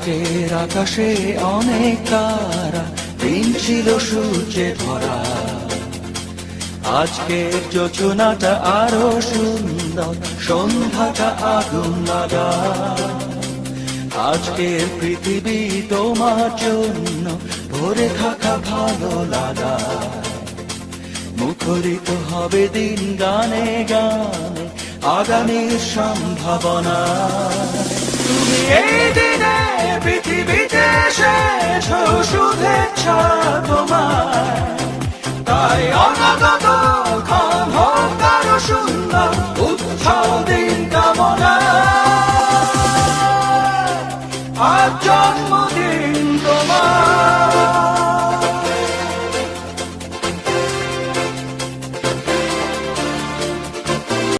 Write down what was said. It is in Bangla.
রাতের আকাশে অনেক তারা, দিন ছিল সূর্যে ভরা। আজকের যোজনাটা আরো সুন্দর, সন্ধ্যাটা আগুন লাগা। আজকের পৃথিবী তোমার জন্য ভরে থাকা ভালো লাগা। মুখরিত হবে দিন গানে গানে, আগামীর সম্ভাবনা। তুমি এই দিনে পৃথিবীতে এসেছো, শুভেচ্ছা তোমার। তাই অনাগত ক্ষণ হোক আরো সুন্দর,